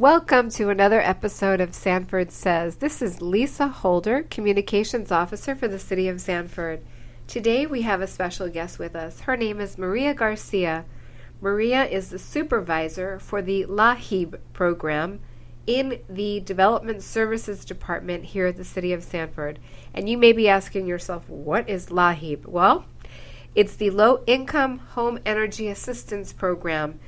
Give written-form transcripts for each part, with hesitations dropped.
Welcome to another episode of Sanford Says. This is Lisa Holder, Communications Officer for the City of Sanford. Today we have a special guest with us. Her name is Maria Garcia. Maria is the supervisor for the LIHEAP program in the Development Services Department here at the City of Sanford. And you may be asking yourself, what is LIHEAP? Well, it's the Low Income Home Energy Assistance Program,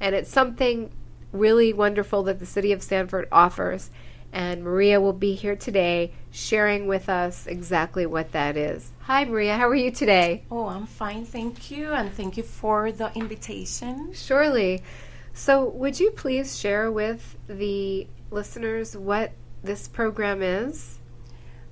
and it's something really wonderful that the City of Sanford offers, and Maria will be here today sharing with us exactly what that is. Hi Maria, how are you today? Oh, I'm fine, thank you, and thank you for the invitation. Surely. So would you please share with the listeners what this program is?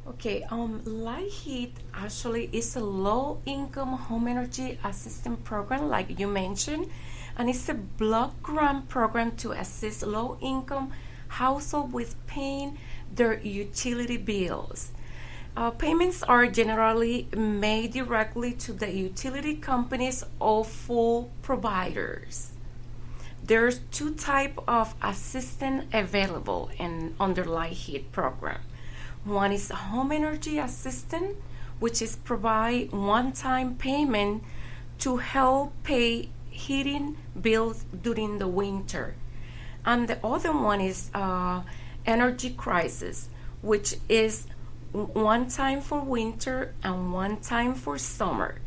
Okay, LIHEAP actually is a low-income home energy assistance program, like you mentioned, and it's a block grant program to assist low-income households with paying their utility bills. Payments are generally made directly to the utility companies or full providers. There's two types of assistance available under LIHEAP program. One is home energy assistance, which is provide one-time payment to help pay heating bills during the winter. And the other one is energy crisis, which is one time for winter and one time for summer.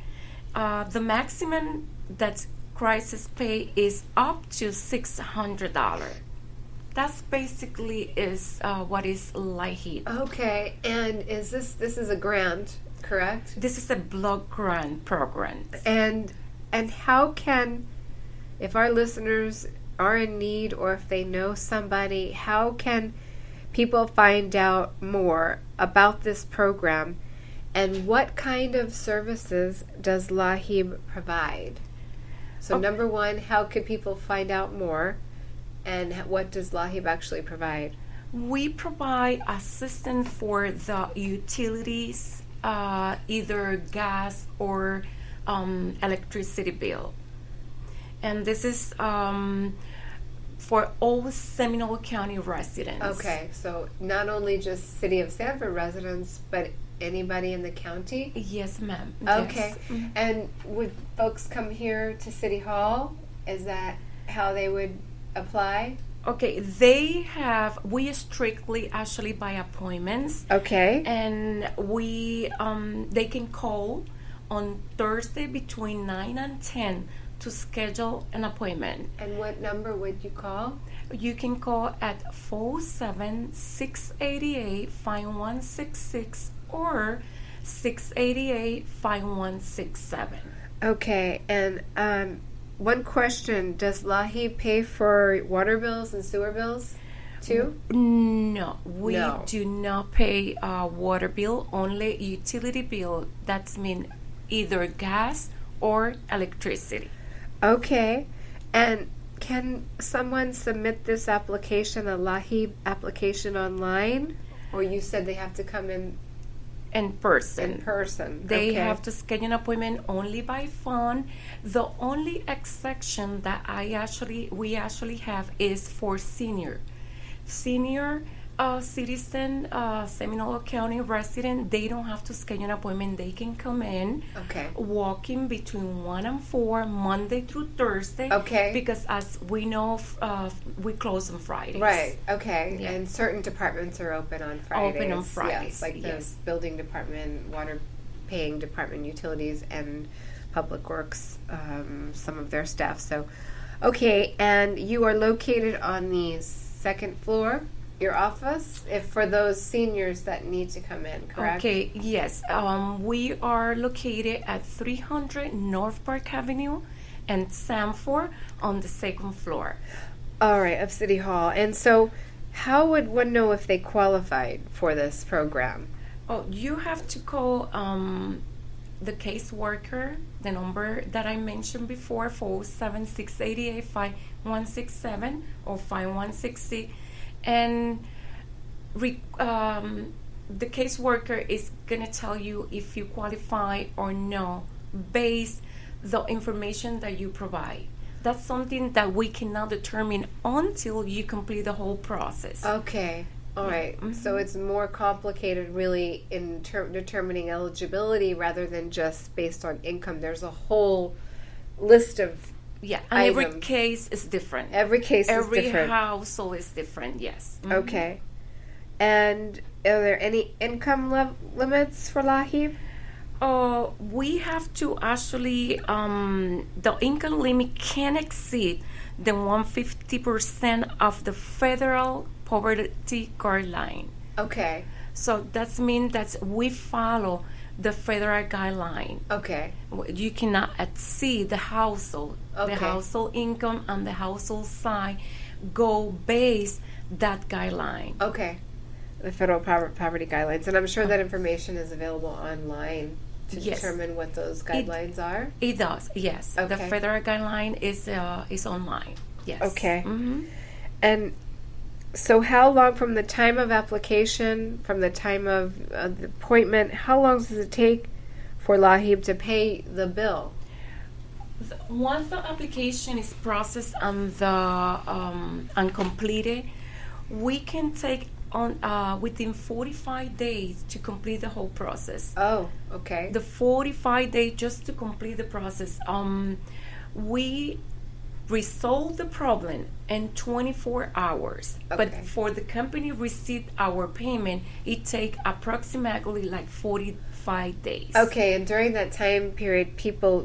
The maximum that crisis pay is up to $600. That's basically is what is LIHEAP. Okay, and this is a grant, correct? This is a block grant program. And how can, if our listeners are in need or if they know somebody, how can people find out more about this program, and what kind of services does LIHEAP provide? So number one, how could people find out more, and what does LIHEAP actually provide? We provide assistance for the utilities, either gas or electricity bill, and this is for all Seminole County residents. Okay, so not only just City of Sanford residents, but anybody in the county? Yes, ma'am. Okay, Yes. Mm-hmm. And would folks come here to City Hall? Is that how they would apply? Okay, we strictly actually by appointments. Okay. And they can call on Thursday between 9 and 10 to schedule an appointment. And what number would you call? You can call at 407-688-5166 or 688-5167. Okay, and one question, does LIHEAP pay for water bills and sewer bills too? No, we do not pay water bill, only utility bill. That's mean either gas or electricity. Okay, and can someone submit this application, a LIHEAP application, online? Or you said they have to come in person. In person. They okay. have to schedule an appointment only by phone. The only exception that we actually have is for senior citizen, Seminole County resident. They don't have to schedule an appointment. They can come in, walking between 1 and 4, Monday through Thursday. Okay. Because as we know, we close on Fridays. Right. Okay. Yeah. And certain departments are open on Fridays. Open on Fridays. Yes, like the building department, water paying department, utilities, and public works. Some of their staff. So, okay. And you are located on the second floor. Your office, if for those seniors that need to come in, correct? Okay, yes. We are located at 300 North Park Avenue and Sanford on the second floor. All right, of City Hall. And so how would one know if they qualified for this program? Oh, you have to call the caseworker, the number that I mentioned before, 407-688-5167 or 5160. And the caseworker is going to tell you if you qualify or no based the information that you provide. That's something that we cannot determine until you complete the whole process. Okay. All right. So it's more complicated, really, in determining eligibility rather than just based on income. There's a whole list of Yeah, and items. every case is different. Every case is Every different. household is different, yes. Okay. And are there any income limits for LIHEAP? We have to actually, the income limit can exceed the 150% of the federal poverty guideline. Okay. So that means that we follow the federal guideline. Okay. You cannot exceed the household. Okay. The household income and the household size go based that guideline. Okay. The federal poverty guidelines. And I'm sure that information is available online to Yes. determine what those guidelines are. It does, yes. Okay. The federal guideline is online. Yes. Okay. Mm-hmm. And so how long from the time of application, from the time of the appointment, how long does it take for LIHEAP to pay the bill? Once the application is processed and and completed, we can take on within 45 days to complete the whole process. Oh, okay. The 45 days just to complete the process. We resolve the problem in 24 hours. But Okay. for the company receive our payment, it take approximately like 45 days. Okay, and during that time period, people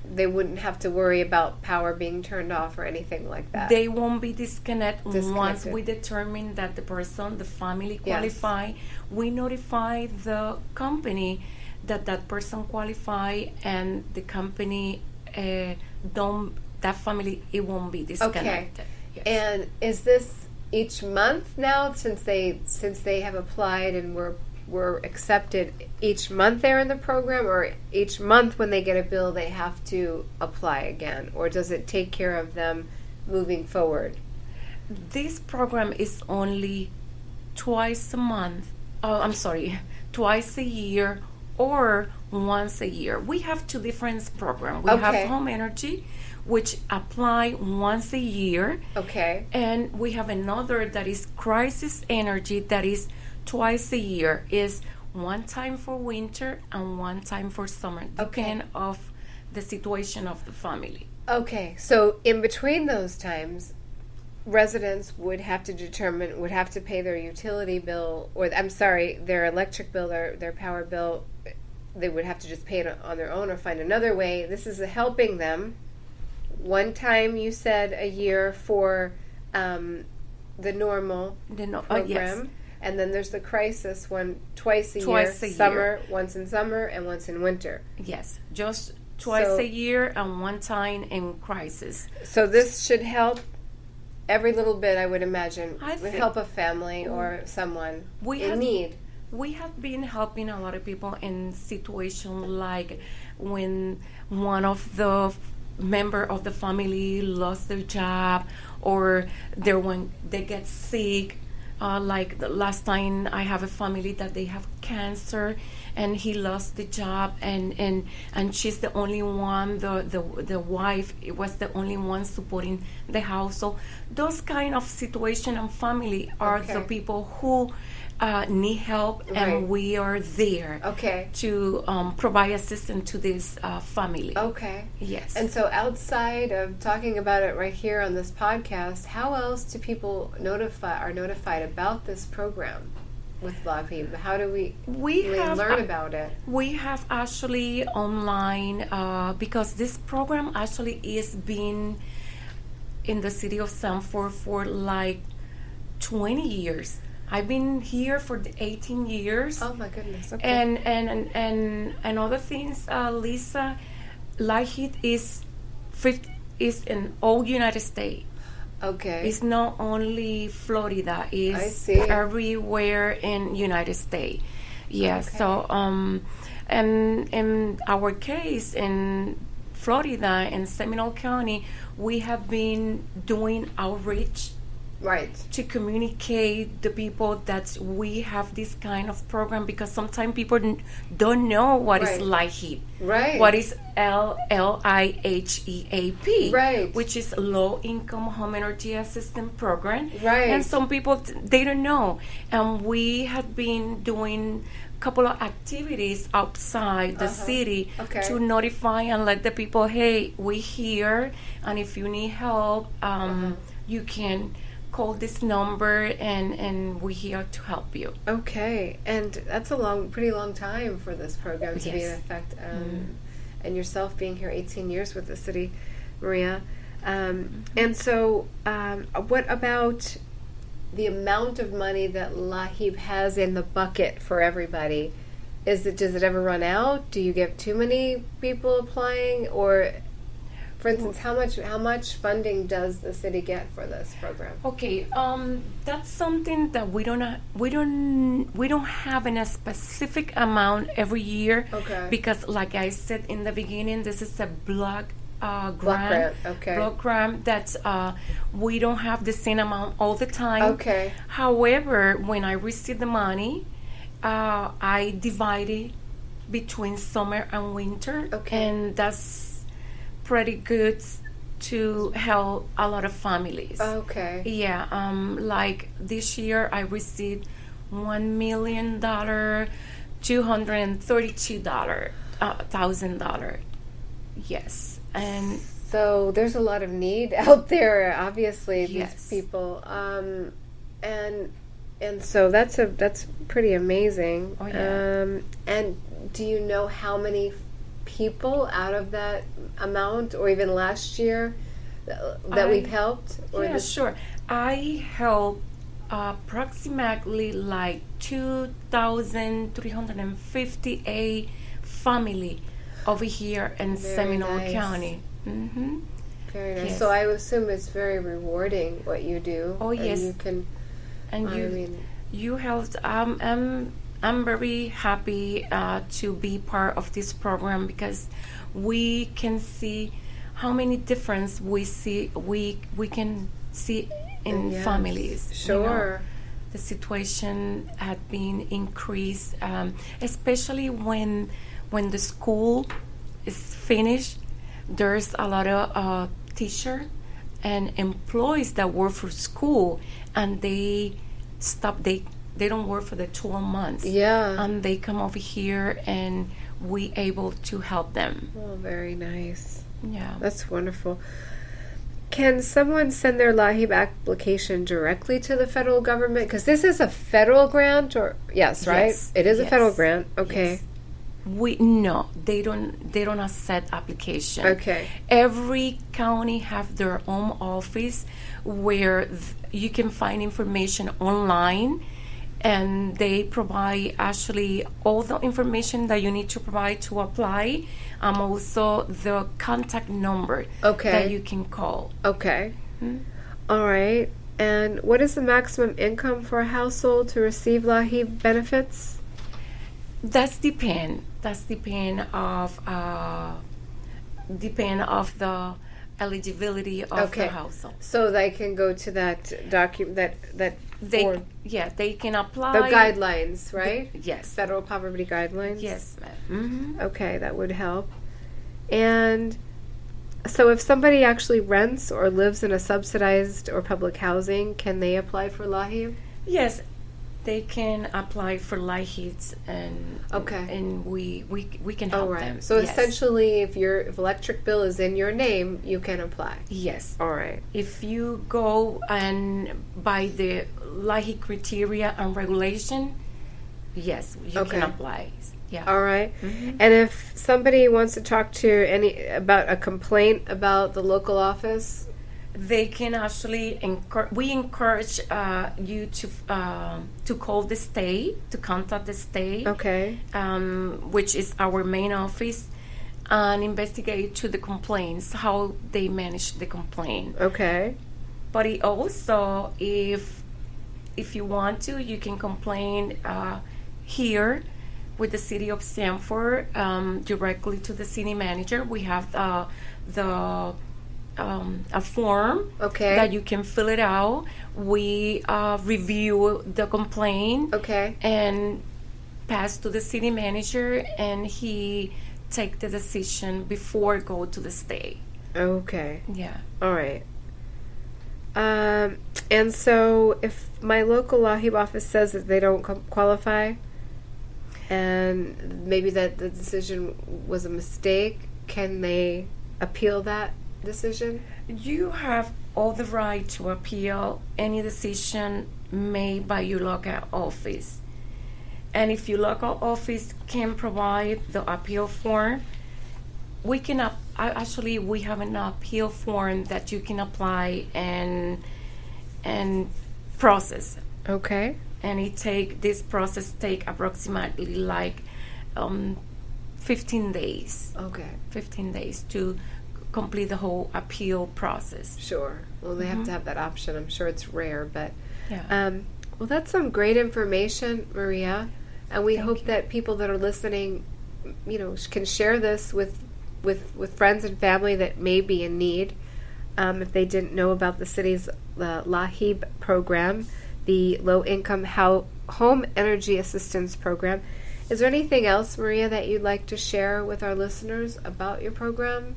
wouldn't have to worry about power being turned off or anything like that. They won't be disconnected once Disconnected. we determine that the person, the family Yes. qualify. We notify the company that person qualify, and the company that family, it won't be disconnected. Yes. And is this each month now, since they have applied and were accepted? Each month they're in the program, or each month when they get a bill they have to apply again, or does it take care of them moving forward? This program is only twice a month. Twice a year or once a year. We have two different programs. We Okay. have Home Energy, which apply once a year. Okay. And we have another that is Crisis Energy, that is twice a year. Is one time for winter and one time for summer, depend of the situation of the family. Okay, so in between those times, residents would have to pay their utility bill, or their electric bill, their power bill. They would have to just pay it on their own or find another way. This is helping them. One time you said a year for the normal program. Yes. And then there's the crisis one twice a year. Summer, once in summer and once in winter. Yes, just twice a year and one time in crisis. So this should help every little bit, I would imagine. I Would think- help a family or someone in need. We have been helping a lot of people in situations like when one of the member of the family lost their job, or when they get sick. Like the last time, I have a family that they have cancer, and he lost the job, and she's the only one. The wife was the only one supporting the house. So those kind of situation and family are the people who need help, and we are there to provide assistance to this family. Okay. Yes. And so outside of talking about it right here on this podcast, how else do people are notified about this program with LIHEAP? How do we learn about it? We have actually online, because this program actually is been in the city of Sanford for like 20 years. I've been here for 18 years. Oh my goodness! Okay. And other things, Lisa, LIHEAP is in all United States. Okay. It's not only Florida. It's I see. everywhere in United States. Yes. Okay. So and in our case in Florida, in Seminole County, we have been doing outreach Right. to communicate the people that we have this kind of program, because sometimes people don't know what is LIHEAP. Right. What is LIHEAP? Right. Which is Low Income Home Energy Assistance Program. Right. And some people, they don't know. And we have been doing couple of activities outside the city to notify and let the people, hey, we're here, and if you need help, you can call this number, and we're here to help you. Okay, and that's a pretty long time for this program to be in effect, and yourself being here 18 years with the city, Maria. And so, what about the amount of money that LIHEAP has in the bucket for everybody? Does it ever run out? Do you get too many people applying? Or, for instance, how much funding does the city get for this program? Okay, that's something that we don't have in a specific amount every year. Okay. Because, like I said in the beginning, this is a block grant. Block grant that we don't have the same amount all the time. Okay. However, when I receive the money, I divide it between summer and winter. Okay. And that's pretty good to help a lot of families. Okay. Yeah. Like this year, I received $1,232,000. Yes. And so there's a lot of need out there, obviously, these people, and so that's pretty amazing. Oh, yeah. And do you know how many people out of that amount, or even last year, that we've helped? Or yeah, sure. I helped approximately like 2,358 family over here in Seminole County. Mm-hmm. Very nice. Yes. So I assume it's very rewarding what you do. Oh, yes. And you can. And you helped. I'm very happy to be part of this program, because we can see how many difference we can see in families. Sure. You know, the situation had been increased, especially when the school is finished. There's a lot of teachers and employees that work for school, and they stop. They don't work for the 12 months. Yeah. And they come over here, and we able to help them. Oh, very nice. Yeah. That's wonderful. Can someone send their LIHEAP application directly to the federal government? Because this is a federal grant, or yes, right? Yes. It is a Yes. federal grant. Okay. Yes. They don't accept application. Okay. Every county have their own office where you can find information online, and they provide actually all the information that you need to provide to apply. Also the contact number that you can call. Okay. All right. And what is the maximum income for a household to receive LIHEAP benefits? That's depend of the eligibility of the household. So they can go to that document that form. They can apply The guidelines, right? Yes. Federal poverty guidelines. Yes, ma'am. Okay, that would help. And so if somebody actually rents or lives in a subsidized or public housing, can they apply for LIHEAP? Yes, they can apply for LIHEAP, and we can help them. So essentially, if electric bill is in your name, you can apply. Yes. All right. If you go and by the LIHEAP criteria and regulation, yes, you can apply. Yeah. All right. And if somebody wants to talk to about a complaint about the local office, they can actually we encourage you to call the state, to contact the state, which is our main office, and investigate to the complaints, how they manage the complaint. Okay. But also, if you want to, you can complain here with the city of Sanford, directly to the city manager. We have the a form that you can fill it out. We review the complaint and pass to the city manager, and he take the decision before it go to the state. Okay. Yeah. All right. And so if my local LIHEAP office says that they don't qualify, and maybe that the decision was a mistake, can they appeal that decision? You have all the right to appeal any decision made by your local office. And if your local office can provide the appeal form, we can actually we have an appeal form that you can apply and process. Okay. And this process take approximately like 15 days. Okay. 15 days to complete the whole appeal process. Sure. Well, they have to have that option. I'm sure it's rare, but yeah. Well, that's some great information, Maria, and we hope that people that are listening, can share this with friends and family that may be in need. If they didn't know about the city's LIHEAP program, the Low-Income Home Energy Assistance Program. Is there anything else, Maria, that you'd like to share with our listeners about your program?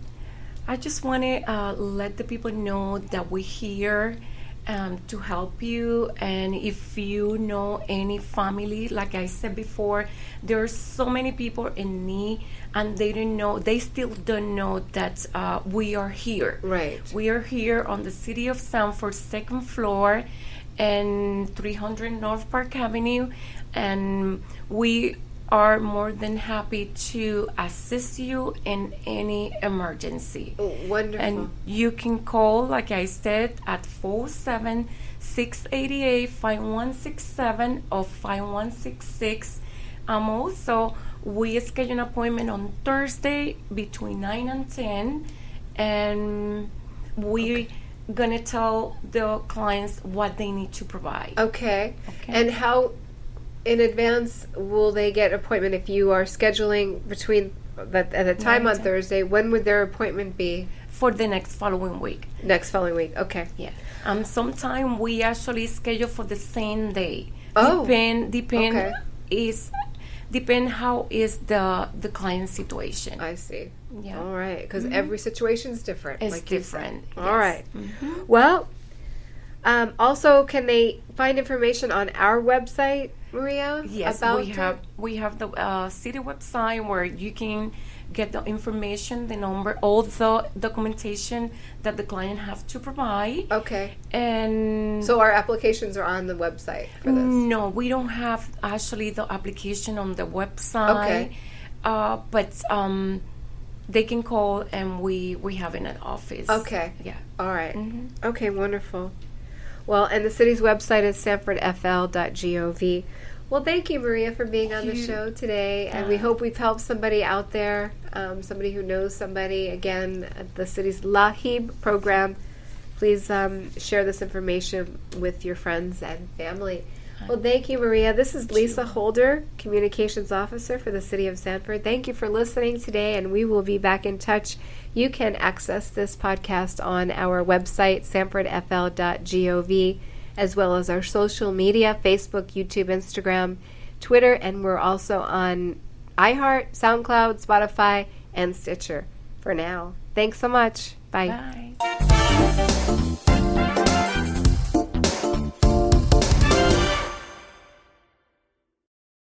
I just want to let the people know that we're here to help you. And if you know any family, like I said before, there are so many people in need, and they still don't know that we are here. Right. We are here on the City of Sanford, second floor, and 300 North Park Avenue, and we are more than happy to assist you in any emergency. Oh, wonderful. And you can call, like I said, at 47688-5167 or 5166. Also, we schedule an appointment on Thursday between 9 and 10, and we gonna tell the clients what they need to provide. Okay. And how in advance will they get an appointment if you are scheduling between at the time on Thursday? When would their appointment be? For the next following week. Next following week. Okay. Yeah. Sometime we actually schedule for the same day. Oh. Depend how is the client situation. I see. Yeah. All right. Because every situation is different. It's like different. Yes. All right. Mm-hmm. Well, also, can they find information on our website, Maria? Yes, we have the city website where you can get the information, the number, all the documentation that the client have to provide. Okay. And so our applications are on the website for this? No, we don't have actually the application on the website. Okay. But they can call, and we have in an office. Okay. Yeah. All right. Mm-hmm. Okay, wonderful. Well, and the city's website is sanfordfl.gov. Well, thank you, Maria, for being on the show today. And we hope we've helped somebody out there, somebody who knows somebody. Again, at the city's LIHEAP program. Please share this information with your friends and family. Well, thank you, Maria. This is Lisa Holder, Communications Officer for the City of Sanford. Thank you for listening today, and we will be back in touch. You can access this podcast on our website, sanfordfl.gov, as well as our social media, Facebook, YouTube, Instagram, Twitter, and we're also on iHeart, SoundCloud, Spotify, and Stitcher for now. Thanks so much. Bye. Bye.